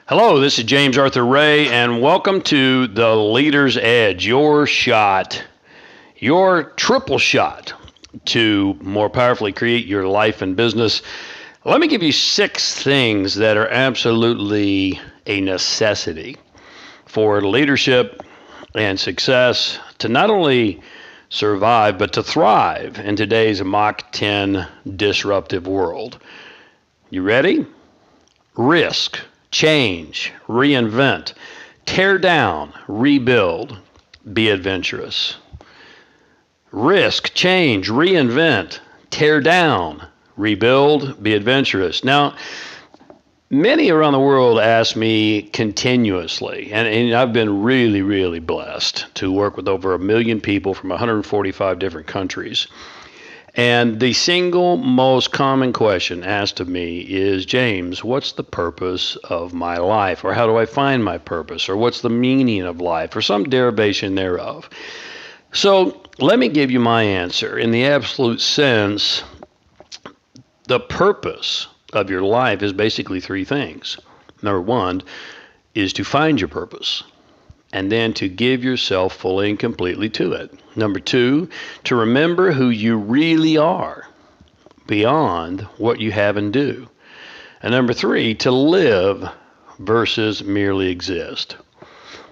Hello, this is James Arthur Ray, and welcome to The Leader's Edge, your shot, your triple shot to more powerfully create your life and business. Let me give you 6 things that are absolutely a necessity for leadership and success to not only survive, but to thrive in today's Mach 10 disruptive world. You ready? Risk. Change, reinvent, tear down, rebuild, be adventurous. Risk, change, reinvent, tear down, rebuild, be adventurous. Now, many around the world ask me continuously, and I've been really, really blessed to work with over 1 million people from 145 different countries. And the single most common question asked of me is, James, what's the purpose of my life? Or how do I find my purpose? Or what's the meaning of life? Or some derivation thereof. So let me give you my answer. In the absolute sense, the purpose of your life is basically 3 things. Number 1 is to find your purpose, and then to give yourself fully and completely to it. Number 2, to remember who you really are beyond what you have and do. And number 3, to live versus merely exist.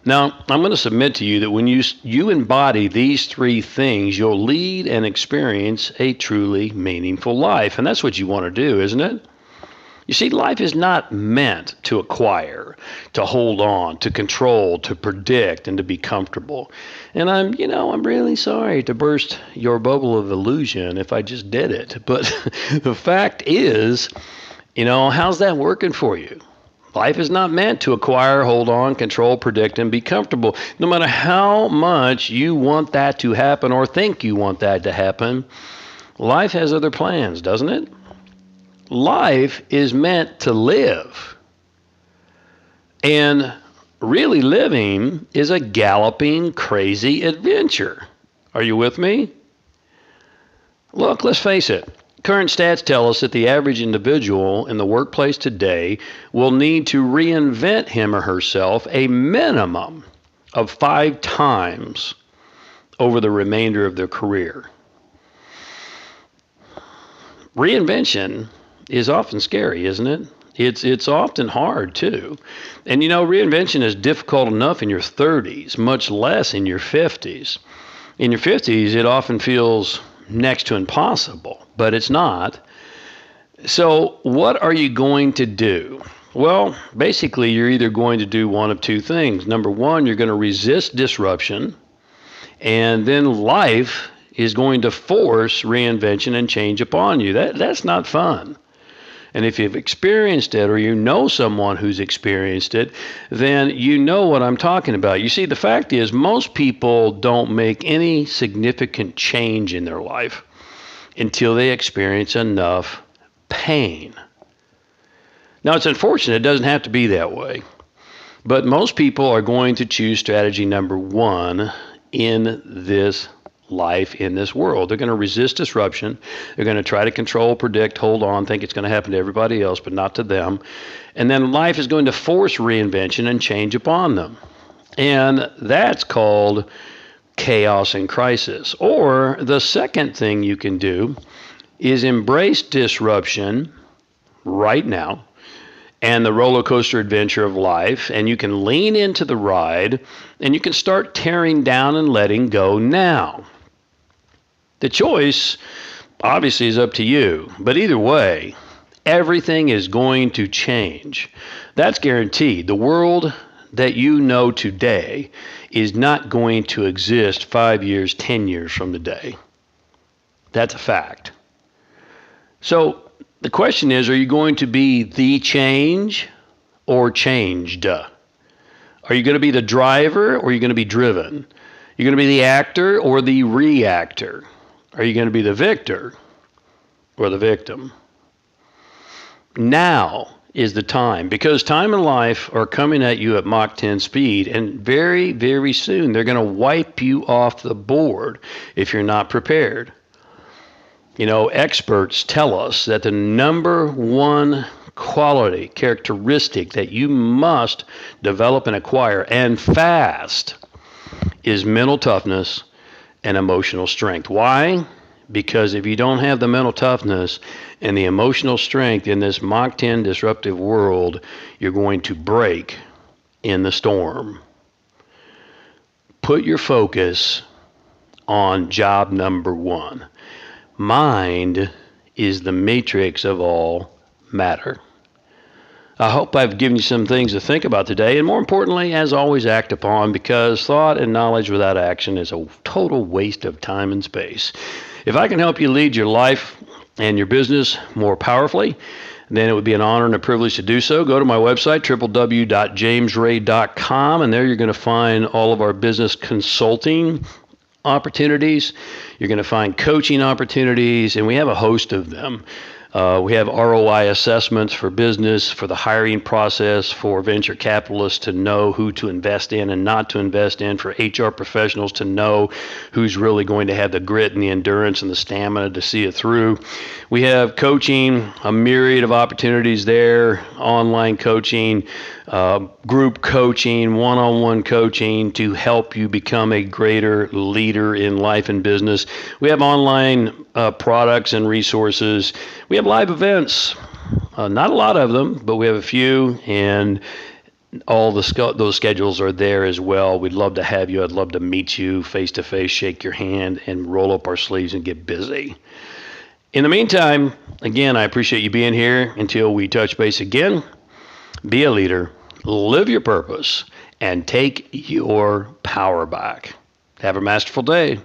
Now, I'm going to submit to you that when you embody these 3 things, you'll lead and experience a truly meaningful life. And that's what you want to do, isn't it? You see, life is not meant to acquire, to hold on, to control, to predict, and to be comfortable. And I'm really sorry to burst your bubble of illusion if I just did it. But the fact is, how's that working for you? Life is not meant to acquire, hold on, control, predict, and be comfortable. No matter how much you want that to happen or think you want that to happen, life has other plans, doesn't it? Life is meant to live. And really living is a galloping, crazy adventure. Are you with me? Look, let's face it. Current stats tell us that the average individual in the workplace today will need to reinvent him or herself a minimum of 5 times over the remainder of their career. Reinvention is often scary, isn't it? It's often hard too. And reinvention is difficult enough in your 30s, much less in your 50s. In your 50s, it often feels next to impossible, but it's not. So what are you going to do? Well, basically, you're either going to do one of 2 things. Number 1, you're going to resist disruption, and then life is going to force reinvention and change upon you. That's not fun. And if you've experienced it, or you know someone who's experienced it, then you know what I'm talking about. You see, the fact is, most people don't make any significant change in their life until they experience enough pain. Now, it's unfortunate. It doesn't have to be that way. But most people are going to choose strategy number 1 in this life, in this world. They're going to resist disruption. They're going to try to control, predict, hold on, think it's going to happen to everybody else, but not to them. And then life is going to force reinvention and change upon them. And that's called chaos and crisis. Or the second thing you can do is embrace disruption right now and the roller coaster adventure of life, and you can lean into the ride, and you can start tearing down and letting go now. The choice, obviously, is up to you. But either way, everything is going to change. That's guaranteed. The world that you know today is not going to exist 5 years, 10 years from today. That's a fact. So the question is, are you going to be the change or changed? Are you going to be the driver or are you going to be driven? You're going to be the actor or the reactor? Are you going to be the victor or the victim? Now is the time, because time and life are coming at you at Mach 10 speed, and very, very soon they're going to wipe you off the board if you're not prepared. Experts tell us that the number 1 quality, characteristic that you must develop and acquire, and fast, is mental toughness and emotional strength. Why? Because if you don't have the mental toughness and the emotional strength in this Mach 10 disruptive world, you're going to break in the storm. Put your focus on job number one. Mind is the matrix of all matter. I hope I've given you some things to think about today, and more importantly, as always, act upon, because thought and knowledge without action is a total waste of time and space. If I can help you lead your life and your business more powerfully, then it would be an honor and a privilege to do so. Go to my website, www.jamesray.com, and there you're going to find all of our business consulting opportunities. You're going to find coaching opportunities, and we have a host of them. We have ROI assessments for business, for the hiring process, for venture capitalists to know who to invest in and not to invest in, for HR professionals to know who's really going to have the grit and the endurance and the stamina to see it through. We have coaching, a myriad of opportunities there, online coaching, group coaching, one-on-one coaching to help you become a greater leader in life and business. We have online products and resources. We have live events, not a lot of them, but we have a few, and all those schedules are there as well. We'd love to have you. I'd love to meet you face to face, shake your hand, and roll up our sleeves and get busy. In the meantime, again, I appreciate you being here. Until we touch base again, be a leader, live your purpose, and take your power back. Have a masterful day.